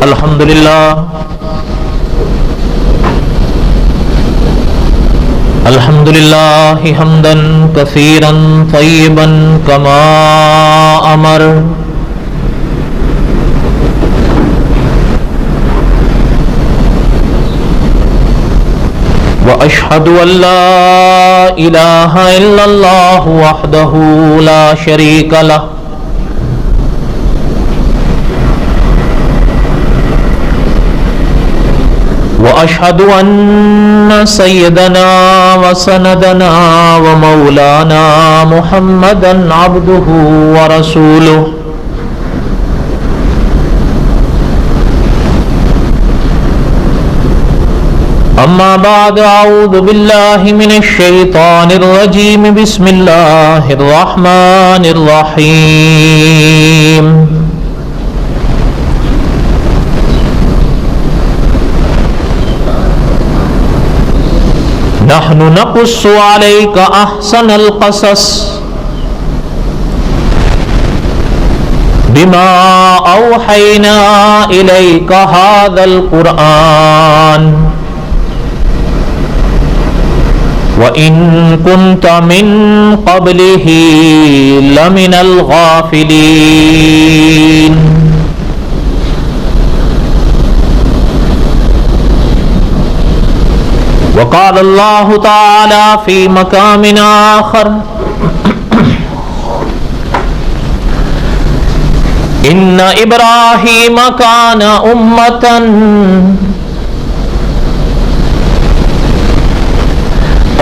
الحمد لله حمدا كثيرا طيبا كما أمر وأشهد أن لا إله إلا الله وحده لا شريك له وأشهد أن سيدنا وسندنا ومولانا محمدا عبده ورسوله أما بعد أعوذ بالله من الشيطان الرجيم بسم الله الرحمن الرحيم نحن نقص عليك أحسن القصص بما أوحينا إليك هذا القرآن وَإِن كُنْتَ مِن قَبْلِهِ لَمِنَ الْغَافِلِينَ وقال الله تعالى في مقام آخر إن إبراهيم كان أمة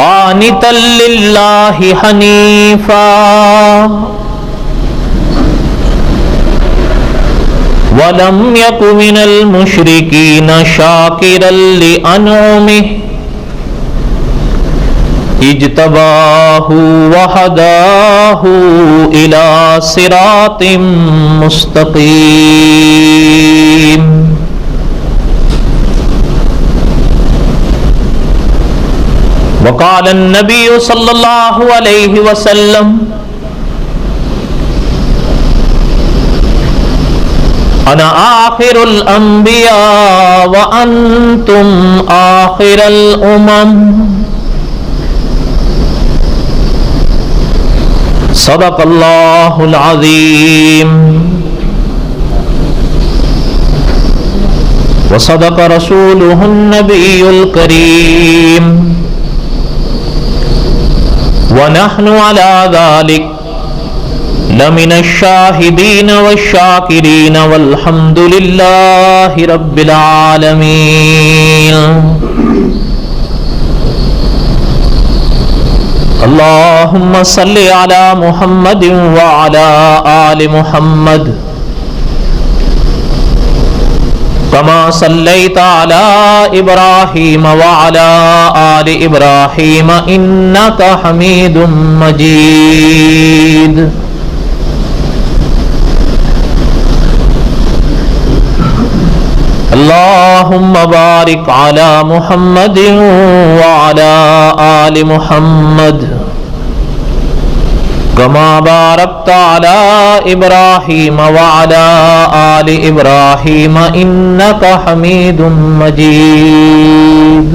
قانتا لله حنيفا ولم يك من المشركين شاكرا لأنعمه اجتباه وهداه إلى صراط مستقيم وقال النبي صلى الله عليه وسلم أنا آخر الأنبياء وأنتم آخر الأمم صدق الله العظيم وصدق رسوله النبي الكريم ونحن على ذلك لمن الشاهدين والشاكرين والحمد لله رب العالمين اللهم صل على محمد وعلى آل محمد كما صليت على إبراهيم وعلى آل إبراهيم إنك حميد مجيد اللهم بارك على محمد وعلى آل محمد كما باركت على إبراهيم وعلى آل إبراهيم إنك حميد مجيد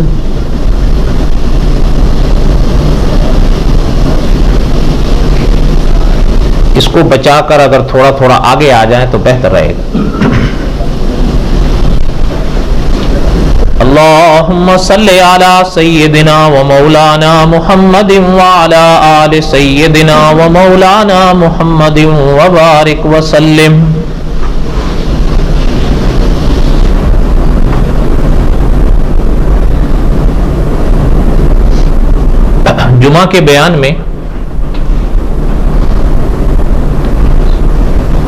اس کو بچا کر اگر تھوڑا تھوڑا آگے آ جائیں تو بہتر رہے گا. اللهم صل على سيدنا ومولانا محمد وعلى آل سيدنا ومولانا محمد وبارك وسلم. جمعہ کے بیان میں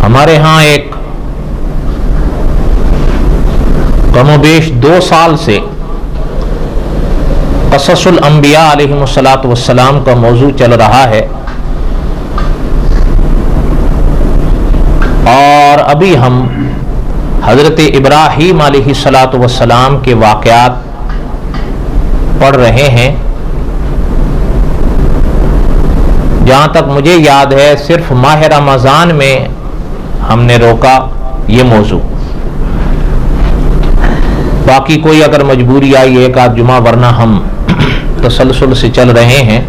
ہمارے ہاں ایک کم و بیش 2 سال سے قصص الانبیاء علیہم السلام کا موضوع چل رہا ہے، اور ابھی ہم حضرت ابراہیم علیہ السلام کے واقعات پڑھ رہے ہیں، جہاں تک مجھے یاد ہے صرف ماہ رمضان میں ہم نے روکا یہ موضوع، باقی کوئی اگر مجبوری آئی ایک آدھ جمعہ، ورنہ ہم تسلسل سے چل رہے ہیں.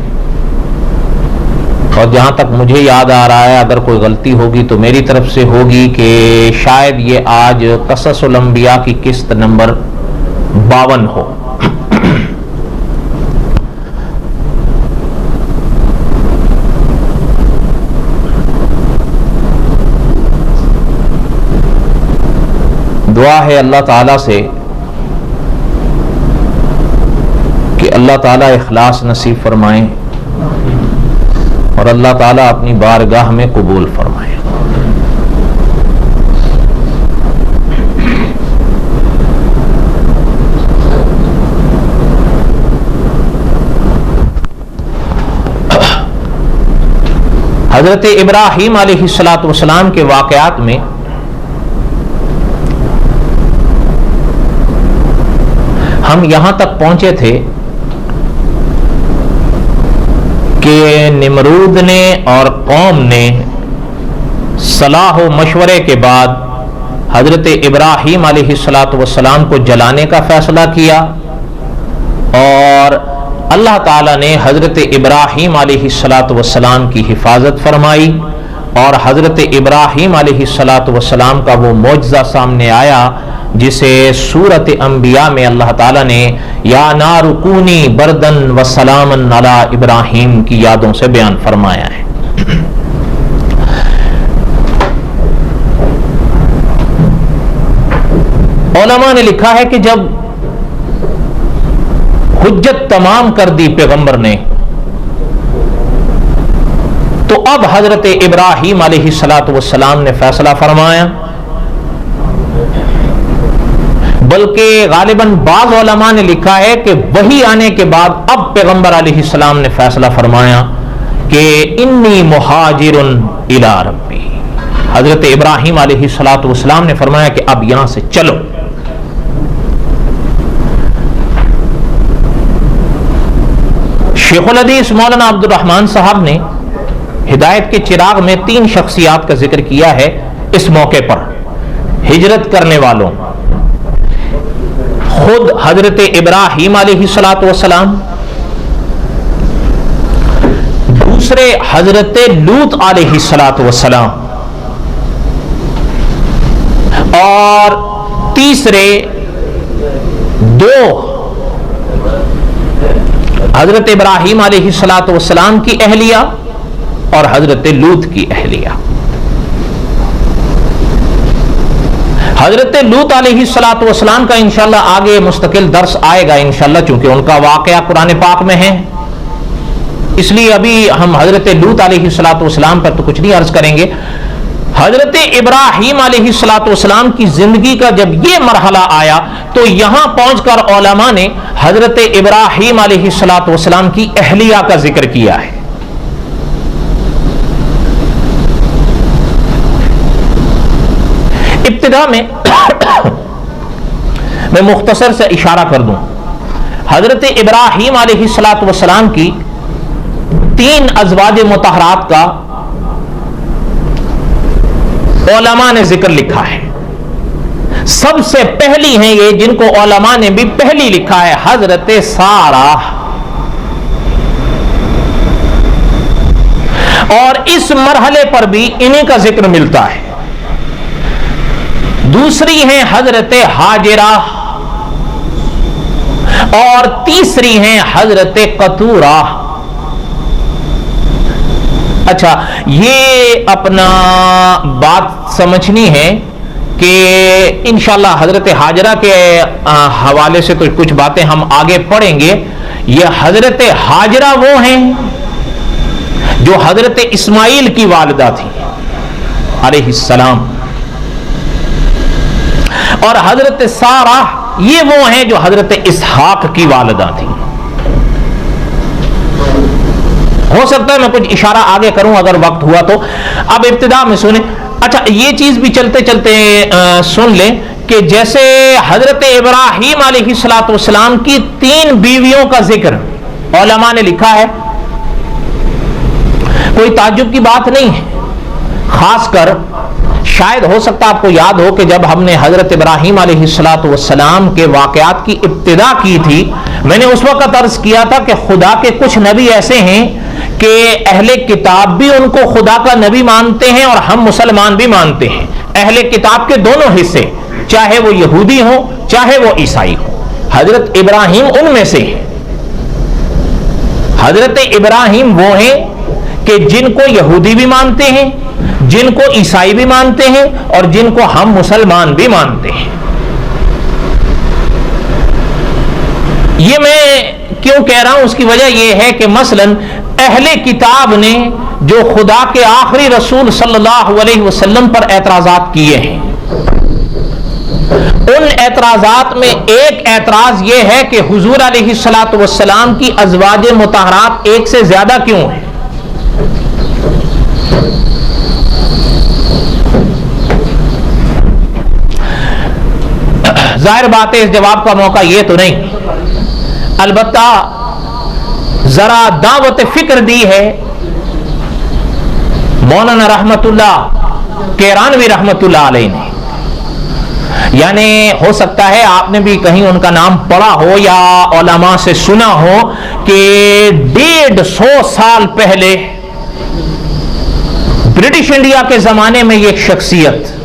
اور جہاں تک مجھے یاد آ رہا ہے، اگر کوئی غلطی ہوگی تو میری طرف سے ہوگی، کہ شاید یہ آج قصص الانبیاء کی قسط نمبر 52 ہو. دعا ہے اللہ تعالیٰ سے کہ اللہ تعالیٰ اخلاص نصیب فرمائیں اور اللہ تعالیٰ اپنی بارگاہ میں قبول فرمائیں. حضرت ابراہیم علیہ السلام کے واقعات میں ہم یہاں تک پہنچے تھے کہ نمرود نے اور قوم نے صلاح و مشورے کے بعد حضرت ابراہیم علیہ السلام کو جلانے کا فیصلہ کیا، اور اللہ تعالیٰ نے حضرت ابراہیم علیہ السلام کی حفاظت فرمائی، اور حضرت ابراہیم علیہ السلام کا وہ معجزہ سامنے آیا جسے سورۃ انبیاء میں اللہ تعالیٰ نے یا نار کونی بردن و سلامن علی ابراہیم کی یادوں سے بیان فرمایا ہے. علماء نے لکھا ہے کہ جب حجت تمام کر دی پیغمبر نے، تو اب حضرت ابراہیم علیہ السلام نے فیصلہ فرمایا، بلکہ غالباً بعض علماء نے لکھا ہے کہ وحی آنے کے بعد اب پیغمبر علیہ السلام نے فیصلہ فرمایا کہ انی مہاجر الی ربی. حضرت ابراہیم علیہ السلام نے فرمایا کہ اب یہاں سے چلو. شیخ الحدیث مولانا عبد الرحمن صاحب نے ہدایت کے چراغ میں 3 شخصیات کا ذکر کیا ہے اس موقع پر، ہجرت کرنے والوں، خود حضرت ابراہیم علیہ السلام، دوسرے حضرت لوط علیہ السلام، اور تیسرے 2 حضرت ابراہیم علیہ السلام کی اہلیہ اور حضرت لوط کی اہلیہ. حضرت لوط علیہ السلام کا انشاءاللہ آگے مستقل درس آئے گا انشاءاللہ، چونکہ ان کا واقعہ قرآن پاک میں ہے، اس لیے ابھی ہم حضرت لوط علیہ السلام پر تو کچھ نہیں عرض کریں گے. حضرت ابراہیم علیہ السلام کی زندگی کا جب یہ مرحلہ آیا تو یہاں پہنچ کر علماء نے حضرت ابراہیم علیہ السلام کی اہلیہ کا ذکر کیا ہے. ابتدا میں مختصر سے اشارہ کر دوں، حضرت ابراہیم علیہ السلام کی 3 ازواج مطہرات کا علماء نے ذکر لکھا ہے. سب سے پہلی ہیں یہ جن کو علماء نے بھی پہلی لکھا ہے، حضرت سارہ، اور اس مرحلے پر بھی انہی کا ذکر ملتا ہے. دوسری ہیں حضرت ہاجرہ، اور تیسری ہیں حضرت قطورہ. اچھا، یہ اپنا بات سمجھنی ہے کہ انشاءاللہ حضرت ہاجرہ کے حوالے سے تو کچھ باتیں ہم آگے پڑھیں گے. یہ حضرت ہاجرہ وہ ہیں جو حضرت اسماعیل کی والدہ تھی علیہ السلام، اور حضرت سارہ یہ وہ ہیں جو حضرت اسحاق کی والدہ تھی. ہو سکتا ہے میں کچھ اشارہ آگے کروں اگر وقت ہوا تو. اب ابتدا میں سنیں. اچھا، یہ چیز بھی چلتے چلتے سن لیں کہ جیسے حضرت ابراہیم علیہ السلام کی 3 بیویوں کا ذکر علماء نے لکھا ہے، کوئی تعجب کی بات نہیں ہے. خاص کر شاید ہو سکتا آپ کو یاد ہو کہ جب ہم نے حضرت ابراہیم علیہ السلام کے واقعات کی ابتدا کی تھی، میں نے اس وقت عرض کیا تھا کہ خدا کے کچھ نبی ایسے ہیں کہ اہل کتاب بھی ان کو خدا کا نبی مانتے ہیں اور ہم مسلمان بھی مانتے ہیں. اہل کتاب کے دونوں حصے، چاہے وہ یہودی ہوں چاہے وہ عیسائی ہوں. حضرت ابراہیم ان میں سے ہیں. حضرت ابراہیم وہ ہیں کہ جن کو یہودی بھی مانتے ہیں، جن کو عیسائی بھی مانتے ہیں اور جن کو ہم مسلمان بھی مانتے ہیں. یہ میں کیوں کہہ رہا ہوں، اس کی وجہ یہ ہے کہ مثلا اہل کتاب نے جو خدا کے آخری رسول صلی اللہ علیہ وسلم پر اعتراضات کیے ہیں، ان اعتراضات میں ایک اعتراض یہ ہے کہ حضور علیہ السلام کی ازواج مطہرات ایک سے زیادہ کیوں ہیں. ظاہر بات ہے اس جواب کا موقع یہ تو نہیں، البتہ ذرا دعوت فکر دی ہے مولانا رحمت اللہ کیرانوی رحمت اللہ علیہ نے. یعنی ہو سکتا ہے آپ نے بھی کہیں ان کا نام پڑھا ہو یا علماء سے سنا ہو کہ 150 سال پہلے برٹش انڈیا کے زمانے میں یہ شخصیت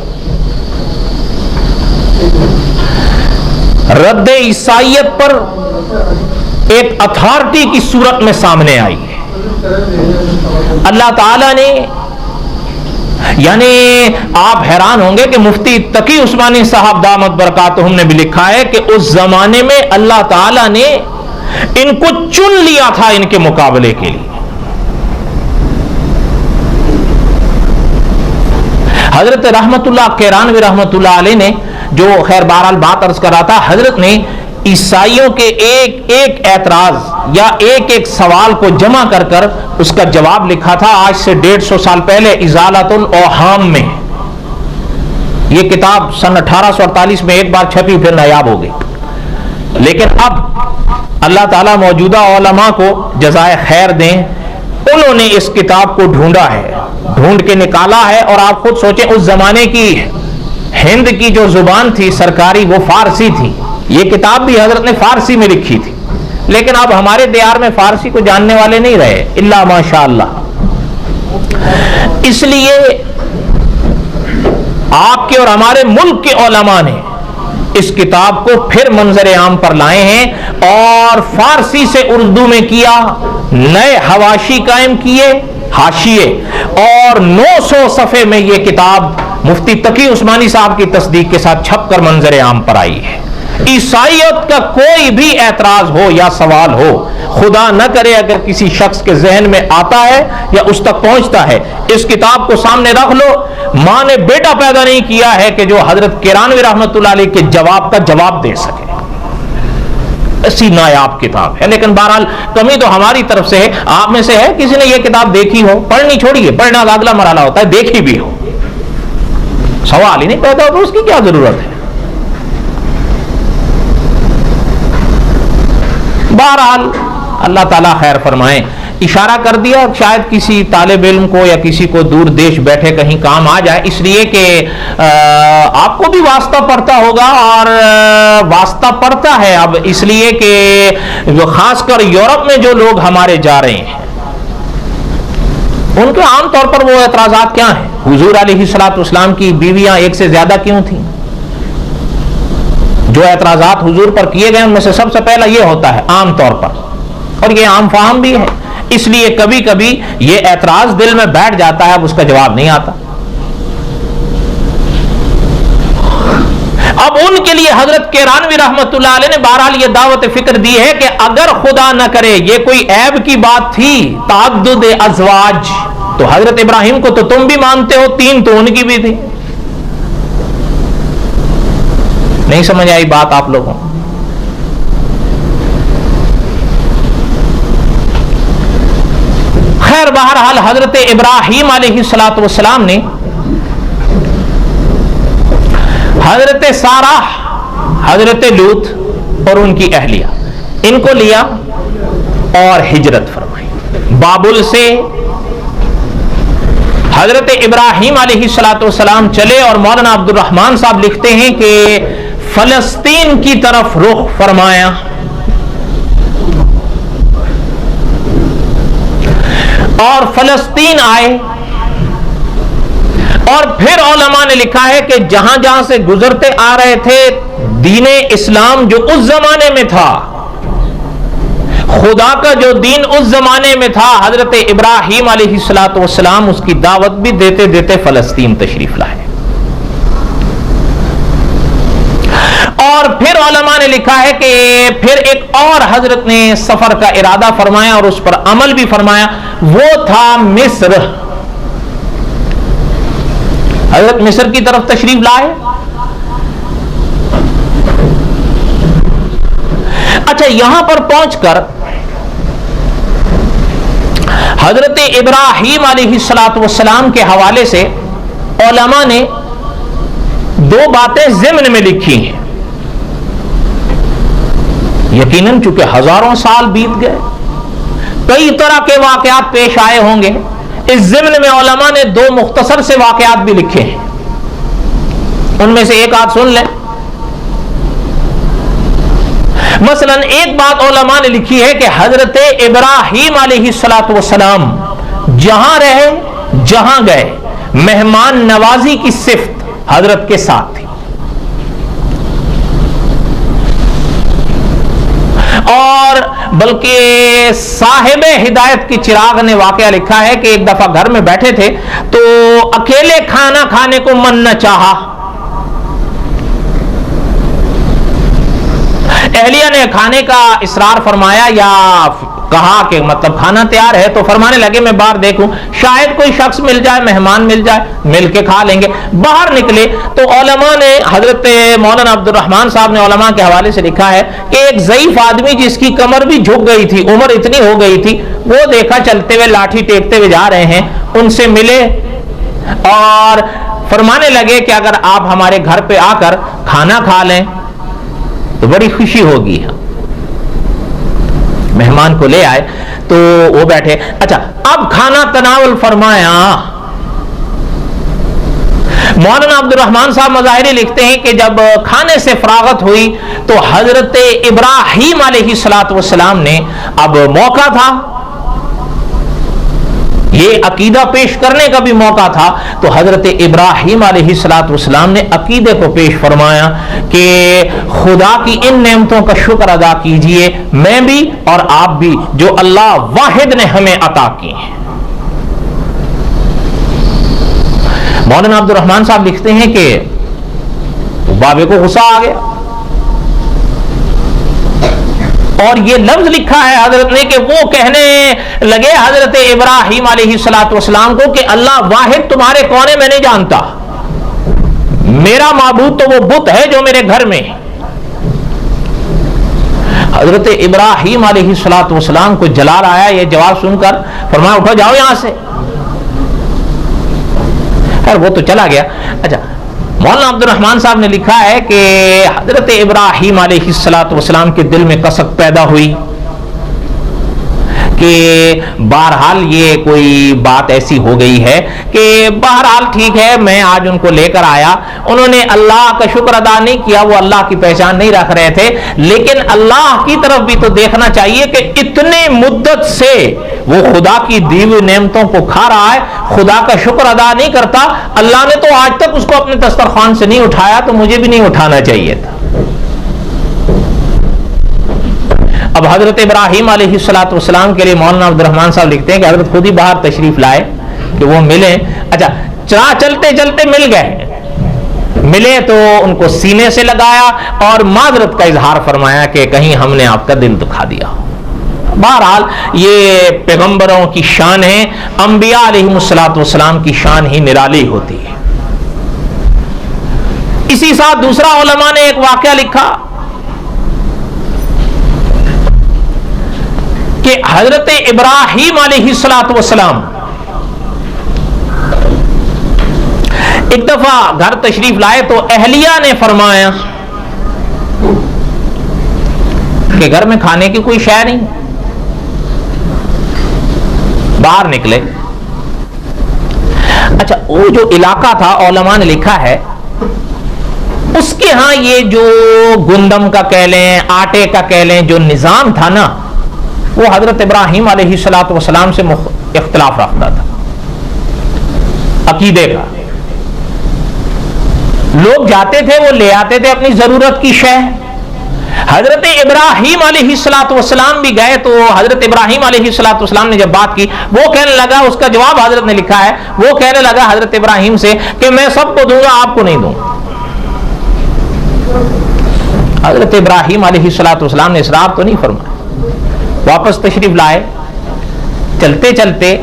رد عیسائیت پر ایک اتھارٹی کی صورت میں سامنے آئی ہے. اللہ تعالیٰ نے، یعنی آپ حیران ہوں گے کہ مفتی تقی عثمانی صاحب دامت برکاتہم نے بھی لکھا ہے کہ اس زمانے میں اللہ تعالیٰ نے ان کو چن لیا تھا ان کے مقابلے کے لیے. حضرت رحمت اللہ کیرانوی رحمت اللہ علیہ نے، جو خیر بہرحال بات عرض کر رہا تھا، حضرت نے عیسائیوں کے ایک ایک اعتراض یا ایک ایک سوال کو جمع کر کر اس کا جواب لکھا تھا آج سے 150 سال پہلے ازالۃ الاوہام میں. یہ کتاب سن 1848 میں ایک بار چھپی پھر نایاب ہو گئی. لیکن اب اللہ تعالیٰ موجودہ علماء کو جزائے خیر دیں، انہوں نے اس کتاب کو ڈھونڈا ہے، ڈھونڈ کے نکالا ہے. اور آپ خود سوچیں اس زمانے کی ہند کی جو زبان تھی سرکاری وہ فارسی تھی. یہ کتاب بھی حضرت نے فارسی میں لکھی تھی، لیکن اب ہمارے دیار میں فارسی کو جاننے والے نہیں رہے الا ماشاء اللہ. اس لیے آپ کے اور ہمارے ملک کے علماء نے اس کتاب کو پھر منظر عام پر لائے ہیں اور فارسی سے اردو میں کیا، نئے حواشی قائم کیے، حاشیے، اور 900 صفحے میں یہ کتاب مفتی تقی عثمانی صاحب کی تصدیق کے ساتھ چھپ کر منظر عام پر آئی ہے. عیسائیت کا کوئی بھی اعتراض ہو یا سوال ہو، خدا نہ کرے اگر کسی شخص کے ذہن میں آتا ہے یا اس تک پہنچتا ہے، اس کتاب کو سامنے رکھ لو. ماں نے بیٹا پیدا نہیں کیا ہے کہ جو حضرت کیرانوی رحمت اللہ علیہ کے جواب کا جواب دے سکے. ایسی نایاب کتاب ہے. لیکن بہرحال کمی تو ہماری طرف سے ہے. آپ میں سے ہے کسی نے یہ کتاب دیکھی ہو؟ پڑھنی چھوڑیے، پڑھنا اگلا مرحلہ ہوتا ہے، دیکھی بھی ہو. سوال ہی نہیں پیدا ہوتا اس کی کیا ضرورت ہے. بہرحال اللہ تعالیٰ خیر فرمائیں. اشارہ کر دیا، شاید کسی طالب علم کو یا کسی کو دور دیش بیٹھے کہیں کام آ جائے، اس لیے کہ آپ کو بھی واسطہ پڑتا ہوگا اور واسطہ پڑتا ہے اب، اس لیے کہ خاص کر یورپ میں جو لوگ ہمارے جا رہے ہیں ان کے عام طور پر وہ اعتراضات کیا ہیں؟ حضور علیہ السلام کی بیویاں ایک سے زیادہ کیوں تھیں؟ جو اعتراضات حضور پر کیے گئے ان میں سے سب سے پہلا یہ ہوتا ہے عام طور پر، اور یہ عام فہم بھی ہے، اس لیے کبھی کبھی یہ اعتراض دل میں بیٹھ جاتا ہے، اب اس کا جواب نہیں آتا. اب ان کے لیے حضرت کیرانوی رحمت اللہ علیہ نے بہرحال یہ دعوت فکر دی ہے کہ اگر خدا نہ کرے یہ کوئی عیب کی بات تھی تعدد ازواج، تو حضرت ابراہیم کو تو تم بھی مانتے ہو، 3 تو ان کی بھی تھی. نہیں سمجھ آئی بات آپ لوگوں؟ خیر بہرحال حضرت ابراہیم علیہ السلام نے حضرت سارہ، حضرت لوط اور ان کی اہلیہ ان کو لیا اور ہجرت فرمائی. بابل سے حضرت ابراہیم علیہ السلام چلے اور مولانا عبد الرحمان صاحب لکھتے ہیں کہ فلسطین کی طرف رخ فرمایا. اور فلسطین آئے. اور پھر علماء نے لکھا ہے کہ جہاں جہاں سے گزرتے آ رہے تھے دین اسلام جو اس زمانے میں تھا, خدا کا جو دین اس زمانے میں تھا, حضرت ابراہیم علیہ السلام اس کی دعوت بھی دیتے دیتے فلسطین تشریف لائے. اور پھر علماء نے لکھا ہے کہ پھر ایک اور حضرت نے سفر کا ارادہ فرمایا اور اس پر عمل بھی فرمایا, وہ تھا مصر. حضرت مصر کی طرف تشریف لائے. اچھا, یہاں پر پہنچ کر حضرت ابراہیم علیہ السلام کے حوالے سے علماء نے دو باتیں ضمن میں لکھی ہیں. یقیناً چونکہ ہزاروں سال بیت گئے, کئی طرح کے واقعات پیش آئے ہوں گے, اس ضمن میں علماء نے دو مختصر سے واقعات بھی لکھے ہیں. ان میں سے ایک آدھ سن لیں. مثلا ایک بات علماء نے لکھی ہے کہ حضرت ابراہیم علیہ السلام جہاں رہے جہاں گئے مہمان نوازی کی صفت حضرت کے ساتھ تھی. اور بلکہ صاحب ہدایت کی چراغ نے واقعہ لکھا ہے کہ ایک دفعہ گھر میں بیٹھے تھے تو اکیلے کھانا کھانے کو من نہ چاہا. اہلیہ نے کھانے کا اصرار فرمایا یا کہا کہ مطلب کھانا تیار ہے, تو فرمانے لگے میں باہر دیکھوں شاید کوئی شخص مل جائے, مہمان مل جائے, مل کے کھا لیں گے. باہر نکلے تو علماء نے, حضرت مولانا عبد الرحمان صاحب نے علماء کے حوالے سے لکھا ہے کہ ایک ضعیف آدمی جس کی کمر بھی جھک گئی تھی, عمر اتنی ہو گئی تھی, وہ دیکھا چلتے ہوئے لاٹھی ٹیکتے ہوئے جا رہے ہیں, ان سے ملے اور فرمانے لگے کہ اگر آپ ہمارے گھر پہ آ کر کھانا کھا لیں تو بڑی خوشی ہوگی. مہمان کو لے آئے تو وہ بیٹھے. اچھا, اب کھانا تناول فرمایا. مولانا عبد الرحمان صاحب مظاہری لکھتے ہیں کہ جب کھانے سے فراغت ہوئی تو حضرت ابراہیم علیہ السلام نے, اب موقع تھا, یہ عقیدہ پیش کرنے کا بھی موقع تھا, تو حضرت ابراہیم علیہ السلام نے عقیدے کو پیش فرمایا کہ خدا کی ان نعمتوں کا شکر ادا کیجئے, میں بھی اور آپ بھی, جو اللہ واحد نے ہمیں عطا کی ہیں. مولانا عبد الرحمان صاحب لکھتے ہیں کہ بابے کو غصہ آ گیا اور یہ لفظ لکھا ہے حضرت نے کہ وہ کہنے لگے حضرت ابراہیم علیہ السلام کو کہ اللہ واحد تمہارے کونے میں نہیں جانتا, میرا معبود تو وہ بت ہے جو میرے گھر میں. حضرت ابراہیم علیہ السلام کو جلال آیا یہ جواب سن کر, فرمایا اٹھو جاؤ یہاں سے. خیر وہ تو چلا گیا. اچھا, مولانا عبد الرحمان صاحب نے لکھا ہے کہ حضرت ابراہیم علیہ السلام کے دل میں کسک پیدا ہوئی کہ بہرحال یہ کوئی بات ایسی ہو گئی ہے کہ بہرحال ٹھیک ہے, میں آج ان کو لے کر آیا. انہوں نے اللہ کا شکر ادا نہیں کیا, وہ اللہ کی پہچان نہیں رکھ رہے تھے, لیکن اللہ کی طرف بھی تو دیکھنا چاہیے کہ اتنے مدت سے وہ خدا کی دی ہوئی نعمتوں کو کھا رہا ہے, خدا کا شکر ادا نہیں کرتا, اللہ نے تو آج تک اس کو اپنے دسترخوان سے نہیں اٹھایا, تو مجھے بھی نہیں اٹھانا چاہیے تھا. اب حضرت ابراہیم علیہ السلام کے لیے مولانا عبد الرحمان صاحب لکھتے ہیں کہ حضرت خود ہی باہر تشریف لائے کہ وہ ملیں. اچھا, چلتے چلتے مل گئے, ملے تو ان کو سینے سے لگایا اور معذرت کا اظہار فرمایا کہ کہیں ہم نے آپ کا دل دکھا دیا. بہرحال یہ پیغمبروں کی شان ہے, انبیاء علیہ السلام کی شان ہی نرالی ہوتی ہے. اسی ساتھ دوسرا علماء نے ایک واقعہ لکھا کہ حضرت ابراہیم علیہ السلام ایک دفعہ گھر تشریف لائے تو اہلیہ نے فرمایا کہ گھر میں کھانے کی کوئی شے نہیں. باہر نکلے, اچھا وہ جو علاقہ تھا علماء نے لکھا ہے اس کے ہاں یہ جو گندم کا کہہ لیں آٹے کا کہہ لیں جو نظام تھا نا وہ حضرت ابراہیم علیہ الصلوۃ والسلام سے اختلاف رکھتا تھا عقیدے کا. لوگ جاتے تھے وہ لے آتے تھے اپنی ضرورت کی شے. حضرت ابراہیم علیہ الصلوۃ والسلام بھی گئے تو حضرت ابراہیم علیہ الصلوۃ والسلام نے جب بات کی وہ کہنے لگا, اس کا جواب حضرت نے لکھا ہے, وہ کہنے لگا حضرت ابراہیم سے کہ میں سب کو دوں گا آپ کو نہیں دوں. حضرت ابراہیم علیہ الصلوۃ والسلام نے اصرار تو نہیں فرمایا, واپس تشریف لائے. چلتے چلتے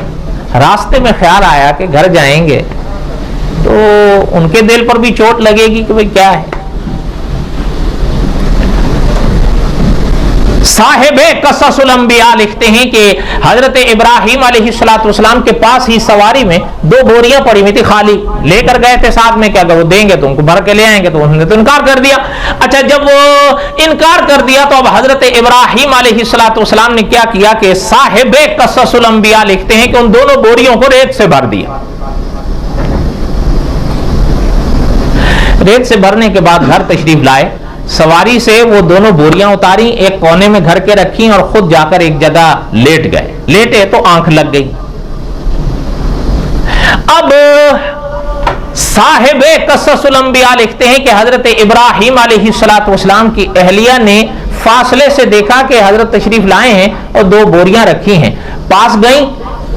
راستے میں خیال آیا کہ گھر جائیں گے تو ان کے دل پر بھی چوٹ لگے گی کہ بھئی کیا ہے. صاحب قصص الانبیاء لکھتے ہیں کہ حضرت ابراہیم علیہ الصلوۃ والسلام کے پاس ہی سواری میں 2 بوریاں پڑی ہوئی تھی خالی, لے کر گئے تھے ساتھ میں, کیا کہ وہ دیں گے تو ان کو بھر کے لے آئیں گے, تو انہوں نے تو انکار کر دیا. اچھا جب وہ انکار کر دیا تو اب حضرت ابراہیم علیہ الصلوۃ والسلام نے کیا کیا کہ صاحب قصص الانبیاء لکھتے ہیں کہ ان دونوں بوریوں کو ریت سے بھر دیا. ریت سے بھرنے کے بعد گھر تشریف لائے, سواری سے وہ دونوں بوریاں اتاری, ایک کونے میں گھر کے رکھی اور خود جا کر ایک جگہ لیٹ گئے. لیٹے تو آنکھ لگ گئی. اب صاحب قصص الانبیاء لکھتے ہیں کہ حضرت ابراہیم علیہ الصلوۃ والسلام کی اہلیہ نے فاصلے سے دیکھا کہ حضرت تشریف لائے ہیں اور 2 بوریاں رکھی ہیں. پاس گئیں,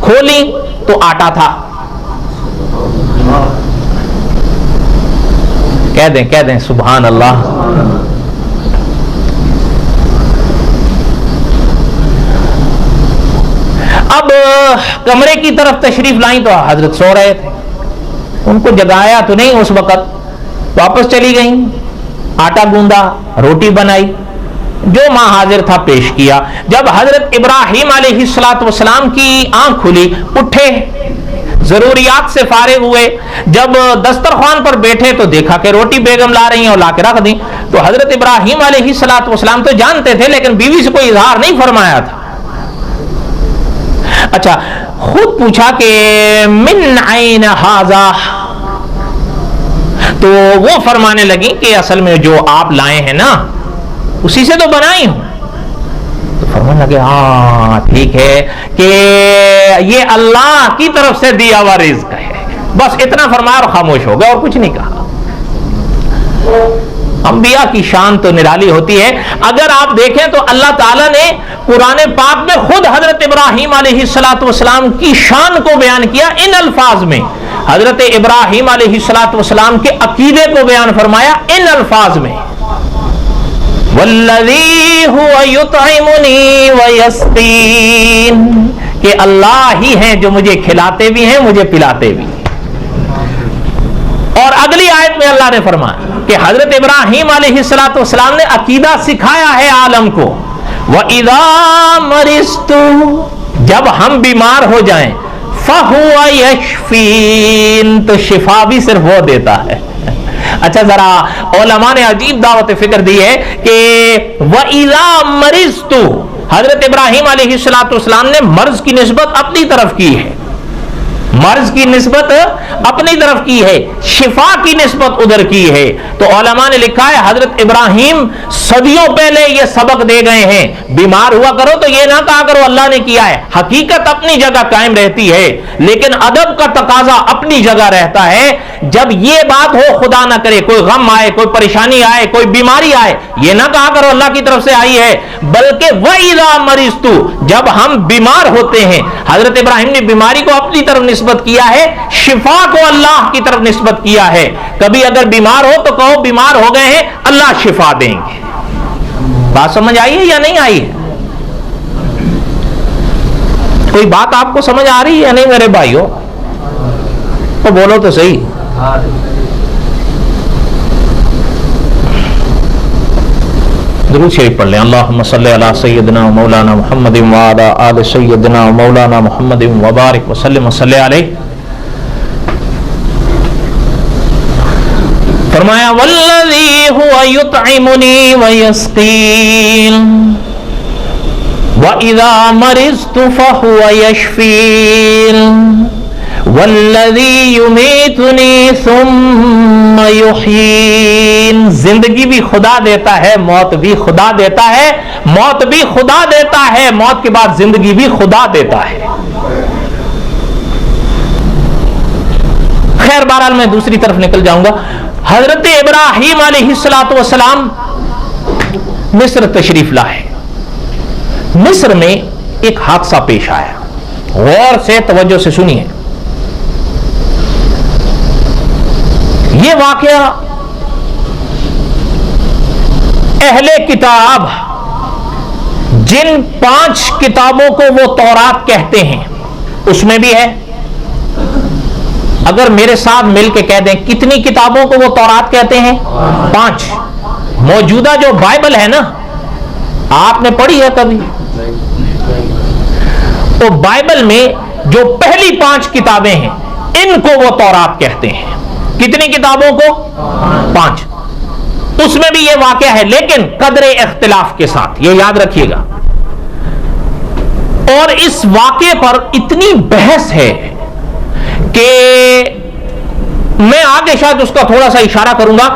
کھولی تو آٹا تھا. کہہ دیں سبحان اللہ. اب کمرے کی طرف تشریف لائیں تو حضرت سو رہے تھے, ان کو جگایا تو نہیں اس وقت. واپس چلی گئیں, آٹا گوندا, روٹی بنائی, جو ماں حاضر تھا پیش کیا. جب حضرت ابراہیم علیہ الصلوۃ والسلام کی آنکھ کھلی, اٹھے, ضروریات سے فارغ ہوئے, جب دسترخوان پر بیٹھے تو دیکھا کہ روٹی بیگم لا رہی ہیں اور لا کے رکھ دی. تو حضرت ابراہیم علیہ الصلوۃ والسلام تو جانتے تھے لیکن بیوی سے کوئی اظہار نہیں فرمایا تھا. اچھا خود پوچھا کہ من عین ھذا, تو وہ فرمانے لگی کہ اصل میں جو آپ لائے ہیں نا اسی سے تو بنائی ہوں. تو فرمانے لگے ہاں ٹھیک ہے کہ یہ اللہ کی طرف سے دیا ہوا رزق ہے. بس اتنا فرمایا اور خاموش ہو گیا اور کچھ نہیں کہا. انبیاء کی شان تو نرالی ہوتی ہے. اگر آپ دیکھیں تو اللہ تعالیٰ نے قرآن پاک میں خود حضرت ابراہیم علیہ الصلوۃ والسلام کی شان کو بیان کیا ان الفاظ میں. حضرت ابراہیم علیہ الصلوۃ والسلام کے عقیدے کو بیان فرمایا ان الفاظ میں, والذی هو یطعمنی ویسقین, کہ اللہ ہی ہیں جو مجھے کھلاتے بھی ہیں مجھے پلاتے بھی. اور اگلی آیت میں اللہ نے فرمایا کہ حضرت ابراہیم علیہ الصلوۃ والسلام نے عقیدہ سکھایا ہے عالم کو. وَإِذَا مَرِضْتُ, جب ہم بیمار ہو جائیں, فَهُوَ يَشْفِينِ, تو شفا بھی صرف وہ دیتا ہے. اچھا ذرا علماء نے عجیب دعوت فکر دی ہے کہ وَإِذَا مَرِضْتُ, حضرت ابراہیم علیہ الصلوۃ والسلام نے مرض کی نسبت اپنی طرف کی ہے, مرض کی نسبت اپنی طرف کی ہے, شفا کی نسبت ادھر کی ہے. تو علماء نے لکھا ہے حضرت ابراہیم صدیوں پہلے یہ سبق دے گئے ہیں, بیمار ہوا کرو تو یہ نہ کہا کرو اللہ نے کیا ہے. حقیقت اپنی جگہ قائم رہتی ہے لیکن ادب کا تقاضا اپنی جگہ رہتا ہے. جب یہ بات ہو خدا نہ کرے کوئی غم آئے, کوئی پریشانی آئے, کوئی بیماری آئے, یہ نہ کہا کرو اللہ کی طرف سے آئی ہے, بلکہ وَإِذَا مَرِضْتُ, جب ہم بیمار ہوتے ہیں. حضرت ابراہیم نے بیماری کو اپنی طرف نسبت کیا ہے, شفا کو اللہ کی طرف نسبت کیا ہے. کبھی اگر بیمار ہو تو کہو بیمار ہو گئے ہیں اللہ شفا دیں گے. بات سمجھ آئی ہے یا نہیں آئی ہے؟ کوئی بات آپ کو سمجھ آ رہی ہے یا نہیں میرے بھائیو؟ تو بولو تو صحیح. درود شریف پڑھ لیں. اللہم صلی علی سیدنا و مولانا محمد وعلی آل سیدنا و مولانا محمد وبارک وسلم وصلی علیہ. فرمایا والذی هو یطعمنی ویسقین وَإِذَا مَرِضْتُ فَهُوَ يَشْفِينِ والذی یمیتنی ثم یحیین، زندگی بھی خدا دیتا ہے، موت بھی خدا دیتا ہے، موت بھی خدا دیتا ہے، موت کے بعد زندگی بھی خدا دیتا ہے۔ خیر بہرحال میں دوسری طرف نکل جاؤں گا۔ حضرت ابراہیم علیہ السلام مصر تشریف لائے۔ مصر میں ایک حادثہ پیش آیا، غور سے توجہ سے سنیے۔ یہ واقعہ اہل کتاب جن 5 کتابوں کو وہ تورات کہتے ہیں اس میں بھی ہے۔ اگر میرے ساتھ مل کے کہہ دیں کتنی کتابوں کو وہ تورات کہتے ہیں؟ 5۔ موجودہ جو بائبل ہے نا، آپ نے پڑھی ہے کبھی؟ تو بائبل میں جو پہلی 5 کتابیں ہیں ان کو وہ تورات کہتے ہیں۔ کتنی کتابوں کو؟ 5۔ اس میں بھی یہ واقعہ ہے، لیکن قدر اختلاف کے ساتھ، یہ یاد رکھیے گا۔ اور اس واقعے پر اتنی بحث ہے کہ میں آگے شاید اس کا تھوڑا سا اشارہ کروں گا۔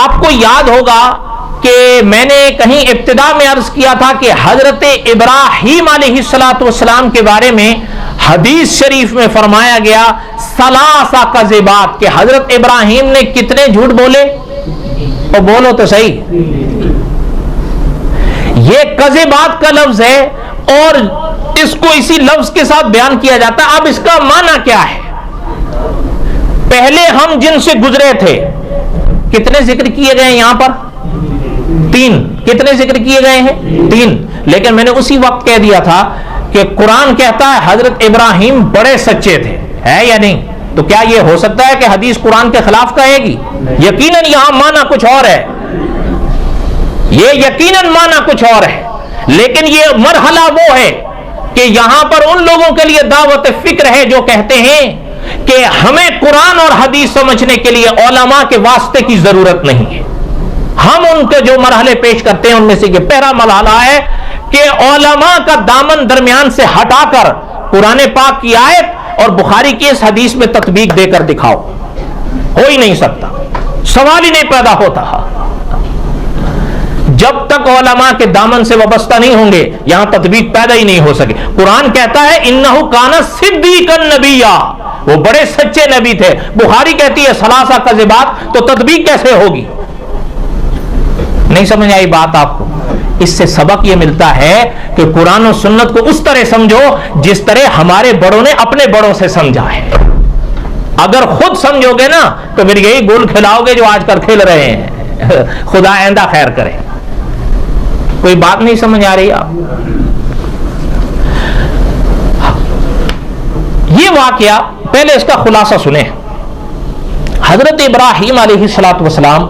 آپ کو یاد ہوگا کہ میں نے کہیں ابتدا میں عرض کیا تھا کہ حضرت ابراہیم علیہ السلام کے بارے میں حدیث شریف میں فرمایا گیا ثلاثہ کذبات، کہ حضرت ابراہیم نے کتنے جھوٹ بولے؟ اور بولو تو صحیح، یہ کذبات کا لفظ ہے اور اس کو اسی لفظ کے ساتھ بیان کیا جاتا ہے۔ اب اس کا معنی کیا ہے؟ پہلے ہم جن سے گزرے تھے کتنے ذکر کیے گئے ہیں یہاں پر؟ 3۔ کتنے ذکر کیے گئے ہیں؟ 3۔ لیکن میں نے اسی وقت کہہ دیا تھا کہ قرآن کہتا ہے حضرت ابراہیم بڑے سچے تھے، ہے یا نہیں؟ تو کیا یہ ہو سکتا ہے کہ حدیث قرآن کے خلاف کہے گی؟ یقیناً یہاں معنی کچھ اور ہے، یہ یقیناً معنی کچھ اور ہے، لیکن یہ مرحلہ وہ ہے کہ یہاں پر ان لوگوں کے لیے دعوت فکر ہے جو کہتے ہیں کہ ہمیں قرآن اور حدیث سمجھنے کے لیے علماء کے واسطے کی ضرورت نہیں ہے۔ ہم ان کے جو مرحلے پیش کرتے ہیں ان میں سے یہ پہلا مرحلہ ہے کہ علماء کا دامن درمیان سے ہٹا کر قرآن پاک کی آیت اور بخاری کی اس حدیث میں تطبیق دے کر دکھاؤ۔ ہو ہی نہیں سکتا، سوال ہی نہیں پیدا ہوتا۔ جب تک علماء کے دامن سے وابستہ نہیں ہوں گے یہاں تطبیق پیدا ہی نہیں ہو سکے۔ قرآن کہتا ہے انہ کان صدیقا نبیا، وہ بڑے سچے نبی تھے۔ بخاری کہتی ہے ثلاثہ کذبات، تو تطبیق کیسے ہوگی؟ نہیں سمجھ آئی بات آپ کو؟ اس سے سبق یہ ملتا ہے کہ قرآن و سنت کو اس طرح سمجھو جس طرح ہمارے بڑوں نے اپنے بڑوں سے سمجھا ہے۔ اگر خود سمجھو گے نا تو پھر یہی گول کھلاؤ گے جو آج کل کھیل رہے ہیں۔ خدا آئندہ خیر کرے۔ کوئی بات نہیں سمجھ آ رہی آپ؟ یہ واقعہ پہلے اس کا خلاصہ سنیں۔ حضرت ابراہیم علیہ السلام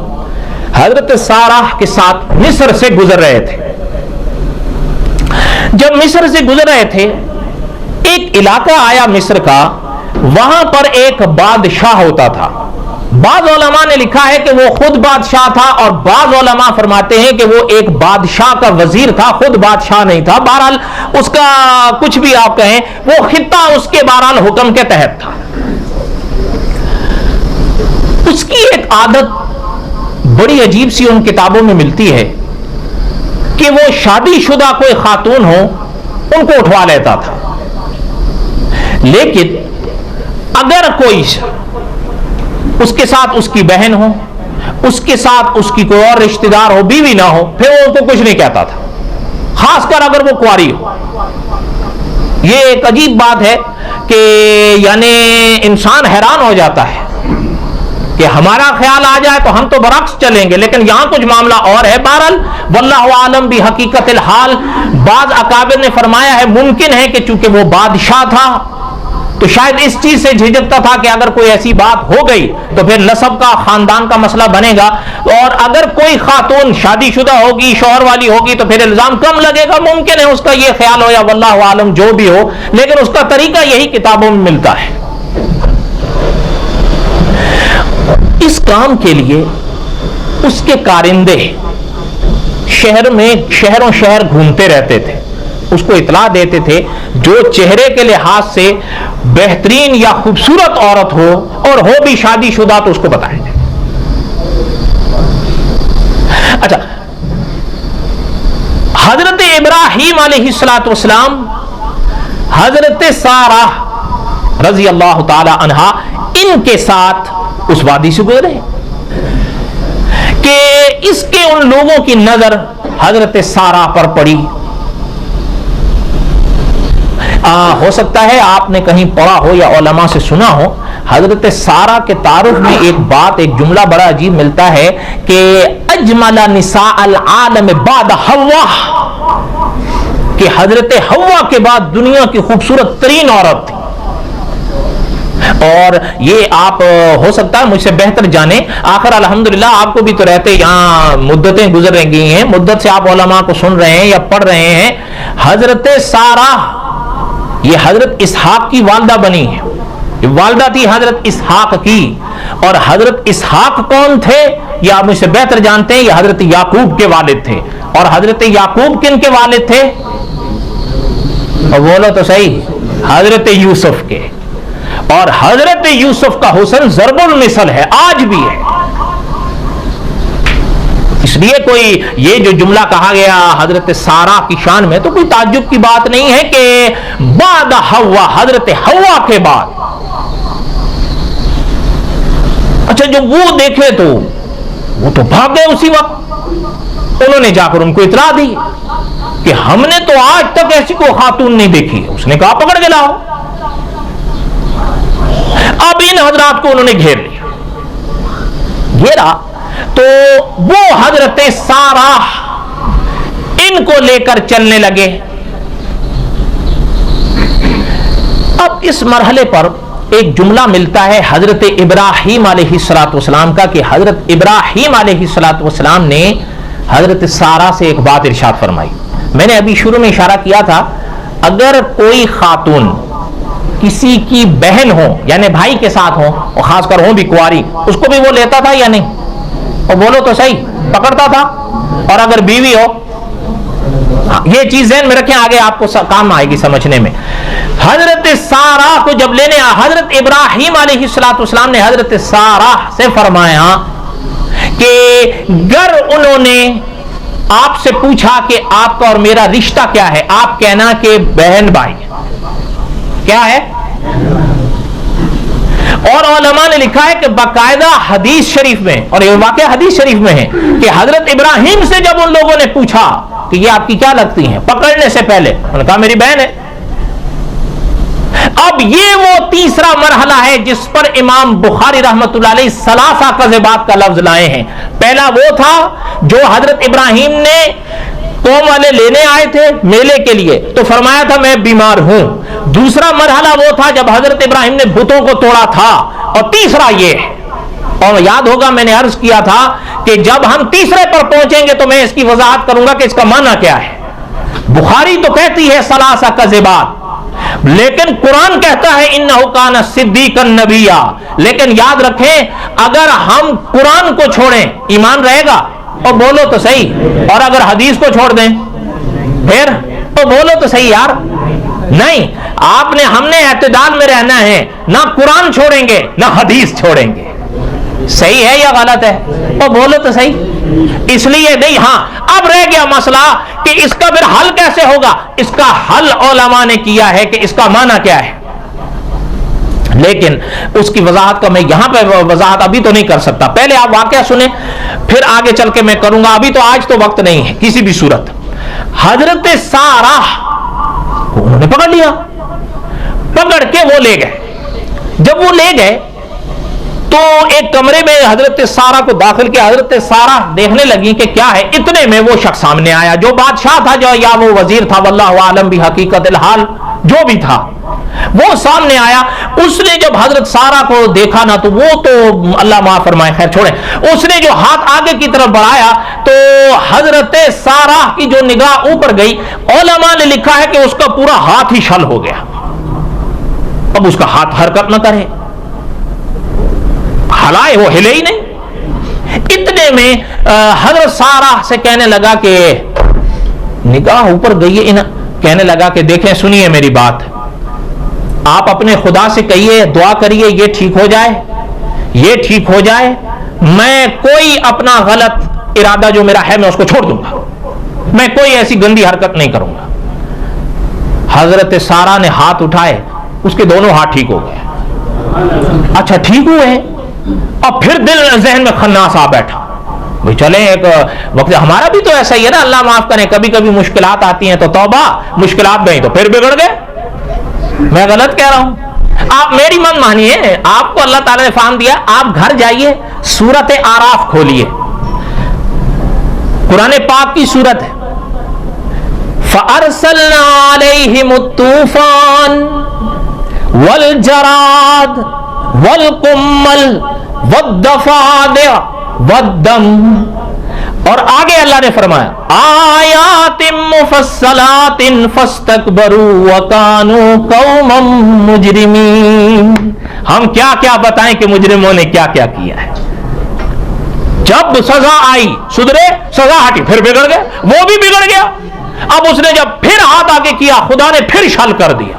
حضرت سارہ کے ساتھ مصر سے گزر رہے تھے۔ جب مصر سے گزر رہے تھے ایک علاقہ آیا مصر کا، وہاں پر ایک بادشاہ ہوتا تھا۔ بعض علماء نے لکھا ہے کہ وہ خود بادشاہ تھا اور بعض علماء فرماتے ہیں کہ وہ ایک بادشاہ کا وزیر تھا، خود بادشاہ نہیں تھا۔ بہرحال اس کا کچھ بھی آپ کہیں، وہ خطہ اس کے بہرحال حکم کے تحت تھا۔ اس کی ایک عادت بڑی عجیب سی ان کتابوں میں ملتی ہے کہ وہ شادی شدہ کوئی خاتون ہو ان کو اٹھوا لیتا تھا، لیکن اگر کوئی اس کے ساتھ اس کی بہن ہو، اس کے ساتھ اس کی کوئی اور رشتہ دار ہو، بیوی نہ ہو، پھر وہ اس کو کچھ نہیں کہتا تھا، خاص کر اگر وہ کنواری ہو۔ یہ ایک عجیب بات ہے کہ یعنی انسان حیران ہو جاتا ہے کہ ہمارا خیال آ جائے تو ہم تو برعکس چلیں گے، لیکن یہاں کچھ معاملہ اور ہے۔ بہرحال واللہ عالم بحقیقت الحال، بعض اکابر نے فرمایا ہے ممکن ہے کہ چونکہ وہ بادشاہ تھا تو شاید اس چیز سے جھجکتا تھا کہ اگر کوئی ایسی بات ہو گئی تو پھر نسب کا، خاندان کا مسئلہ بنے گا، اور اگر کوئی خاتون شادی شدہ ہوگی، شوہر والی ہوگی تو پھر الزام کم لگے گا۔ ممکن ہے اس کا یہ خیال ہو یا واللہ عالم جو بھی ہو، لیکن اس کا طریقہ یہی کتابوں میں ملتا ہے۔ اس کام کے لیے اس کے کارندے شہر میں شہروں شہر گھومتے رہتے تھے، اس کو اطلاع دیتے تھے جو چہرے کے لحاظ سے بہترین یا خوبصورت عورت ہو اور ہو بھی شادی شدہ تو اس کو بتائیں. اچھا، حضرت ابراہیم علیہ السلام حضرت سارہ رضی اللہ تعالی عنہا ان کے ساتھ اس وادی سے گزرے کہ اس کے ان لوگوں کی نظر حضرت سارہ پر پڑی. ہو سکتا ہے آپ نے کہیں پڑھا ہو یا علماء سے سنا ہو، حضرت سارہ کے تعارف میں ایک بات، ایک جملہ بڑا عجیب ملتا ہے کہ اجمل نساء العالم بعد حوا، کہ حضرت حوا کے بعد دنیا کی خوبصورت ترین عورت تھی. اور یہ آپ ہو سکتا ہے مجھ سے بہتر جانیں. آخر الحمدللہ آپ کو بھی تو رہتے یہاں مدتیں گزر گئی ہیں، مدت سے آپ علماء کو سن رہے ہیں یا پڑھ رہے ہیں. حضرت سارہ یہ حضرت اسحاق کی والدہ بنی ہے. یہ والدہ تھی حضرت اسحاق کی. اور حضرت اسحاق کون تھے یہ آپ مجھ سے بہتر جانتے ہیں، یہ حضرت یعقوب کے والد تھے. اور حضرت یعقوب کن کے والد تھے؟ اور بولو تو صحیح، حضرت یوسف کے. اور حضرت یوسف کا حسن ضرب المثل ہے، آج بھی ہے. اس لیے کوئی یہ جو جملہ کہا گیا حضرت سارہ کی شان میں تو کوئی تعجب کی بات نہیں ہے کہ بعد حوا، حضرت حوا کے بعد. اچھا، جب وہ دیکھے تو وہ تو بھاگ گئے اسی وقت. انہوں نے جا کر ان کو اطلاع دی کہ ہم نے تو آج تک ایسی کوئی خاتون نہیں دیکھی. اس نے کہا پکڑ کے لاؤ. اب ان حضرات کو انہوں نے گھیرا تو وہ حضرت سارہ ان کو لے کر چلنے لگے. اب اس مرحلے پر ایک جملہ ملتا ہے حضرت ابراہیم علیہ السلام کا کہ حضرت ابراہیم علیہ السلام نے حضرت سارہ سے ایک بات ارشاد فرمائی. میں نے ابھی شروع میں اشارہ کیا تھا، اگر کوئی خاتون کسی کی بہن ہو یعنی بھائی کے ساتھ ہو اور خاص کر ہو بھی کنواری، اس کو بھی وہ لیتا تھا یا نہیں؟ اور بولو تو صحیح، پکڑتا تھا. اور اگر بیوی ہو، یہ چیز ذہن میں رکھیں، آگے آپ کو کام آئے گی سمجھنے میں. حضرت سارہ کو جب لینے حضرت ابراہیم علیہ السلام نے حضرت سارہ سے فرمایا کہ گر انہوں نے آپ سے پوچھا کہ آپ کا اور میرا رشتہ کیا ہے، آپ کہنا کہ بہن بھائی. کیا ہے؟ اور علماء نے لکھا ہے کہ باقاعدہ حدیث شریف میں، اور یہ واقعہ حدیث شریف میں ہے کہ حضرت ابراہیم سے جب ان لوگوں نے پوچھا کہ یہ آپ کی کیا لگتی ہیں پکڑنے سے پہلے، انہوں نے کہا میری بہن ہے. اب یہ وہ تیسرا مرحلہ ہے جس پر امام بخاری رحمۃ اللہ علیہ ثلاثہ کذبات کا لفظ لائے ہیں. پہلا وہ تھا جو حضرت ابراہیم نے قوم والے لینے آئے تھے میلے کے لیے تو فرمایا تھا میں بیمار ہوں. دوسرا مرحلہ وہ تھا جب حضرت ابراہیم نے بتوں کو توڑا تھا. اور تیسرا یہ ہے، اور یاد ہوگا میں نے عرض کیا تھا کہ جب ہم تیسرے پر پہنچیں گے تو میں اس کی وضاحت کروں گا کہ اس کا معنی کیا ہے. بخاری تو کہتی ہے ثلاثہ کذبات، لیکن قرآن کہتا ہے انہ کان صدیقا نبیا. لیکن یاد رکھیں اگر ہم قرآن کو چھوڑیں ایمان رہے گا؟ اور بولو تو صحیح. اور اگر حدیث کو چھوڑ دیں پھر تو بولو تو صحیح یار. نہیں، آپ نے ہم نے اعتدال میں رہنا ہے، نہ قرآن چھوڑیں گے نہ حدیث چھوڑیں گے. صحیح ہے یا غلط ہے؟ اور بولو تو صحیح. اس لیے نہیں. ہاں اب رہ گیا مسئلہ کہ اس کا پھر حل کیسے ہوگا. اس کا حل علماء نے کیا ہے کہ اس کا معنی کیا ہے، لیکن اس کی وضاحت کا میں یہاں پہ وضاحت ابھی تو نہیں کر سکتا. پہلے آپ واقعہ سنیں پھر آگے چل کے میں کروں گا. ابھی تو آج تو وقت نہیں ہے کسی بھی صورت. حضرت سارہ کو انہوں نے پکڑ لیا، پکڑ کے وہ لے گئے. جب وہ لے گئے تو ایک کمرے میں حضرت سارہ کو داخل کیا. حضرت سارہ دیکھنے لگی کہ کیا ہے. اتنے میں وہ شخص سامنے آیا جو بادشاہ تھا جو یا وہ وزیر تھا، واللہ عالم بحقیقت الحال، جو بھی تھا وہ سامنے آیا. اس نے جب حضرت سارہ کو دیکھا نا تو وہ تو اللہ معاف فرمائے، خیر چھوڑیں، اس نے جو ہاتھ آگے کی طرف بڑھایا تو حضرت سارہ کی جو نگاہ اوپر گئی، علماء نے لکھا ہے کہ اس کا پورا ہاتھ ہی شل ہو گیا. اب اس کا ہاتھ حرکت نہ کرے، ہلائے وہ ہلے ہی نہیں. اتنے میں حضرت سارہ سے کہنے لگا کہ نگاہ اوپر گئی ہے کہنے لگا کہ دیکھیں سنیے میری بات, آپ اپنے خدا سے کہیے, دعا کریے یہ ٹھیک ہو جائے, یہ ٹھیک ہو جائے, میں کوئی اپنا غلط ارادہ جو میرا ہے میں اس کو چھوڑ دوں گا, میں کوئی ایسی گندی حرکت نہیں کروں گا. حضرت سارا نے ہاتھ اٹھائے, اس کے دونوں ہاتھ ٹھیک ہو گئے. اچھا ٹھیک ہوئے, اور پھر دل ذہن میں خناس آ بیٹھا, بھائی چلیں ایک وقت ہمارا بھی تو ایسا ہی ہے نا, اللہ معاف کریں, کبھی کبھی مشکلات آتی ہیں تو توبہ, مشکلات گئی تو پھر بگڑ گئے. میں غلط کہہ رہا ہوں, آپ میری من مانیے, آپ کو اللہ تعالیٰ نے فہم دیا, آپ گھر جائیے سورت آراف کھولیے, قرآن پاک کی سورت ہے. فَأَرْسَلْنَا عَلَيْهِمُ الطُّوفَانَ وَالْجَرَادَ وَالْقُمَّلَ وَالضَّفَادِعَ وَالدَّمَ, اور آگے اللہ نے فرمایا آیات مفصلات فاستکبروا وکانوا قوما مجرمین. ہم کیا کیا بتائیں کہ مجرموں نے کیا کیا کیا ہے. جب سزا آئی سدھرے, سزا ہٹی پھر بگڑ گئے, وہ بھی بگڑ گیا. اب اس نے جب پھر ہاتھ آگے کیا, خدا نے پھر شل کر دیا.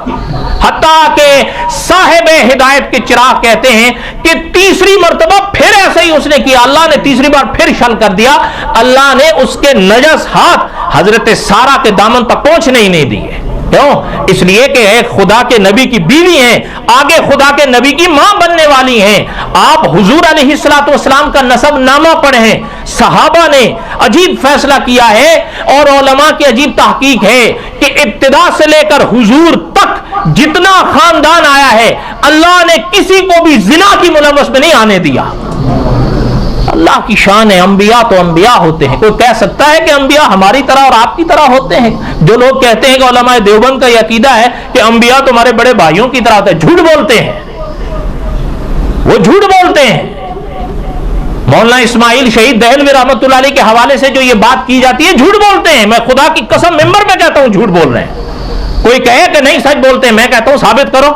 حتیٰ کہ صاحب ہدایت کے چراغ کہتے ہیں کہ تیسری مرتبہ پھر ایسا ہی اس نے کیا, اللہ نے تیسری بار پھر شل کر دیا. اللہ نے اس کے نجس ہاتھ حضرت سارا کے دامن تک پہنچنے ہی نہیں دیے. کیوں؟ اس لیے کہ ایک خدا کے نبی کی بیوی ہیں, آگے خدا کے نبی کی ماں بننے والی ہیں. آپ حضور علیہ الصلوۃ والسلام کا نسب نامہ پڑھیں, صحابہ نے عجیب فیصلہ کیا ہے اور علماء کی عجیب تحقیق ہے کہ ابتدا سے لے کر حضور تک جتنا خاندان آیا ہے, اللہ نے کسی کو بھی زنا کی ملوث میں نہیں آنے دیا. اللہ کی شان ہے, انبیاء تو انبیاء ہوتے ہیں. کوئی کہہ سکتا ہے کہ انبیاء ہماری طرح اور آپ کی طرح ہوتے ہیں؟ جو لوگ کہتے ہیں کہ علماء دیوبند کا یہ عقیدہ ہے کہ انبیاء تو ہمارے بڑے بھائیوں کی طرح ہوتے ہیں, جھوٹ بولتے ہیں, وہ جھوٹ بولتے ہیں. مولانا اسماعیل شہید دہلوی رحمۃ اللہ علیہ کے حوالے سے جو یہ بات کی جاتی ہے, جھوٹ بولتے ہیں. میں خدا کی قسم ممبر میں کہتا ہوں جھوٹ بول رہے ہیں. کوئی کہے کہ نہیں سچ بولتے ہیں, میں کہتا ہوں ثابت کرو.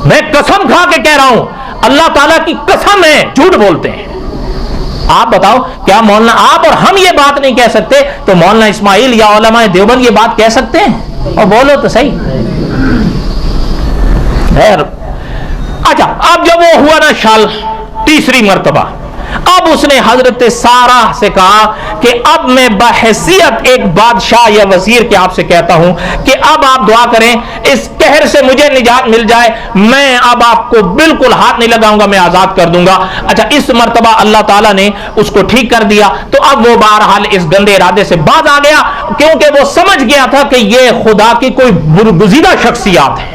میں قسم کھا کے کہہ رہا ہوں, اللہ تعالیٰ کی قسم ہے, جھوٹ بولتے ہیں. آپ بتاؤ کیا مولانا آپ اور ہم یہ بات نہیں کہہ سکتے تو مولانا اسماعیل یا علماء دیوبند یہ بات کہہ سکتے ہیں؟ اور بولو تو صحیح. اچھا اب جب وہ ہوا نا شال تیسری مرتبہ, اب اس نے حضرت سارہ سے کہا کہ اب میں بحیثیت ایک بادشاہ یا وزیر کے آپ سے کہتا ہوں کہ اب آپ دعا کریں اس قہر سے مجھے نجات مل جائے, میں اب آپ کو بالکل ہاتھ نہیں لگاؤں گا, میں آزاد کر دوں گا. اچھا اس مرتبہ اللہ تعالیٰ نے اس کو ٹھیک کر دیا, تو اب وہ بہرحال اس گندے ارادے سے باز آ گیا, کیونکہ وہ سمجھ گیا تھا کہ یہ خدا کی کوئی برگزیدہ شخصیات ہے.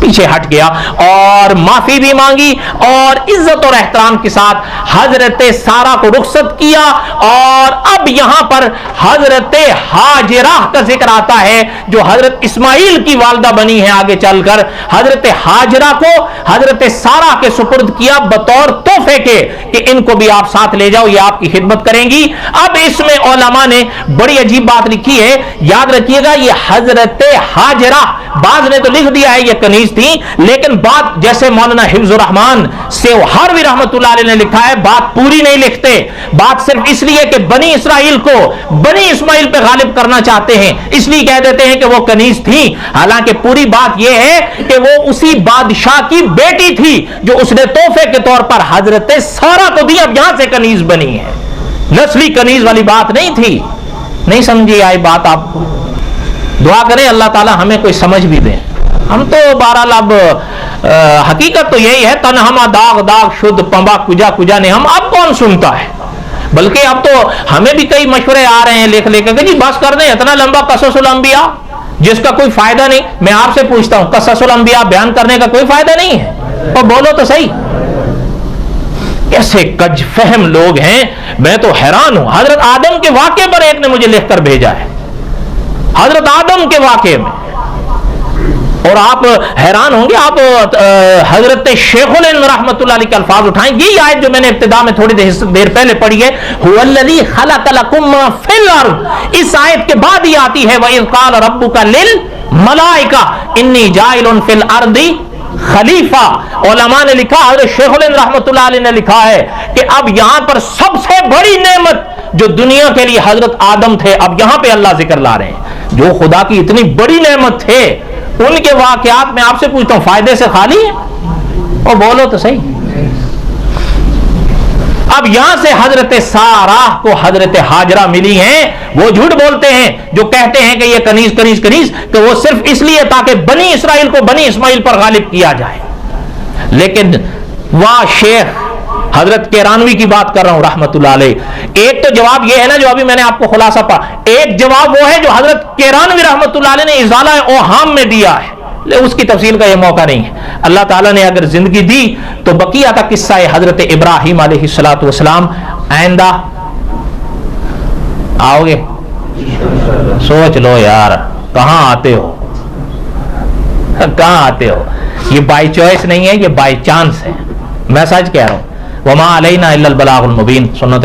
پیچھے ہٹ گیا اور معافی بھی مانگی اور عزت اور احترام کے ساتھ حضرت سارہ کو رخصت کیا. اور اب یہاں پر حضرت ہاجرہ کا ذکر آتا ہے جو حضرت اسماعیل کی والدہ بنی ہے. آگے چل کر حضرت ہاجرہ کو حضرت سارہ کے سپرد کیا بطور تحفے کے کہ ان کو بھی آپ ساتھ لے جاؤ, یہ آپ کی خدمت کریں گی. اب اس میں علماء نے بڑی عجیب بات لکھی ہے, یاد رکھیے گا یہ حضرت ہاجرہ, بعض نے تو لکھ دیا ہے یہ کنیز تھی, لیکن بات جیسے مولانا حفظ الرحمان سیوہاروی رحمت اللہ علیہ نے لکھا ہے, بات پوری نہیں لکھتے, بات صرف اس لیے کہ بنی اسرائیل کو بنی اسماعیل پہ غالب کرنا چاہتے ہیں اس لیے کہہ دیتے ہیں کہ وہ کنیز تھی. حالانکہ پوری بات یہ ہے کہ وہ اسی بادشاہ کی بیٹی تھی جو اس نے تحفے کے طور پر حضرت سارہ کو دی, اب یہاں سے کنیز بنی ہے, نسلی کنیز والی بات نہیں تھی. نہیں سمجھی آئی بات آپ کو؟ دعا کریں اللہ تعالی ہمیں کوئی سمجھ بھی دیں. ہم تو بہرحال اب حقیقت تو یہی ہے, تنہما داغ داغ شد پمبا کجا کجا نے ہم, اب کون سنتا ہے؟ بلکہ اب تو ہمیں بھی کئی مشورے آ رہے ہیں لکھ لے کر کہ جی بس کر دیں, اتنا لمبا قصص الانبیاء جس کا کوئی فائدہ نہیں. میں آپ سے پوچھتا ہوں قصص الانبیاء بیان کرنے کا کوئی فائدہ نہیں ہے؟ اور بولو تو صحیح. کیسے کج فہم لوگ ہیں, میں تو حیران ہوں. حضرت آدم کے واقعے پر ایک نے مجھے لکھ کر بھیجا ہے, حضرت آدم کے واقعے میں, اور آپ حیران ہوں گے. آپ حضرت شیخ الہند رحمت اللہ علیہ کے الفاظ اٹھائیں. یہی آیت جو میں نے ابتدا میں تھوڑی دیر پہلے پڑھی ہے, هو الذی خلق لکم ما فی الارض, اس آیت کے بعد ہی آتی ہے وَإِذْ قَالَ رَبُّكَ لِلْمَلَائِكَةِ إِنِّي جَاعِلٌ فِي الْأَرْضِ خلیفہ. علماء نے لکھا, حضرت شیخ الہند رحمت اللہ علیہ نے لکھا ہے کہ اب یہاں پر سب سے بڑی نعمت جو دنیا کے لیے حضرت آدم تھے, اب یہاں پہ اللہ ذکر لا رہے ہیں. جو خدا کی اتنی بڑی نعمت تھے، ان کے واقعات میں آپ سے پوچھتا ہوں فائدے سے خالی ہیں؟ اور بولو تو صحیح۔ اب یہاں سے حضرت سارہ کو حضرت ہاجرہ ملی ہیں، وہ جھوٹ بولتے ہیں جو کہتے ہیں کہ یہ کنیز کہ وہ صرف اس لیے تاکہ بنی اسرائیل کو بنی اسماعیل پر غالب کیا جائے۔ لیکن واہ شیخ حضرت کیرانوی کی بات کر رہا ہوں رحمت اللہ علیہ، ایک تو جواب یہ ہے نا جو ابھی میں نے آپ کو خلاصہ پڑھا، ایک جواب وہ ہے جو حضرت کیرانوی رحمت اللہ علیہ نے ازالہ اوہام میں دیا ہے، اس کی تفصیل کا یہ موقع نہیں ہے۔ اللہ تعالیٰ نے اگر زندگی دی تو بقیہ تھا قصہ حضرت ابراہیم علیہ السلام۔ آئندہ آؤ گے؟ سوچ لو یار، کہاں آتے ہو، کہاں آتے ہو؟ یہ بائی چوائس نہیں ہے، یہ بائی چانس ہے، میں سچ کہہ رہا ہوں۔ وما علینا الا البلاغ المبین۔ سنت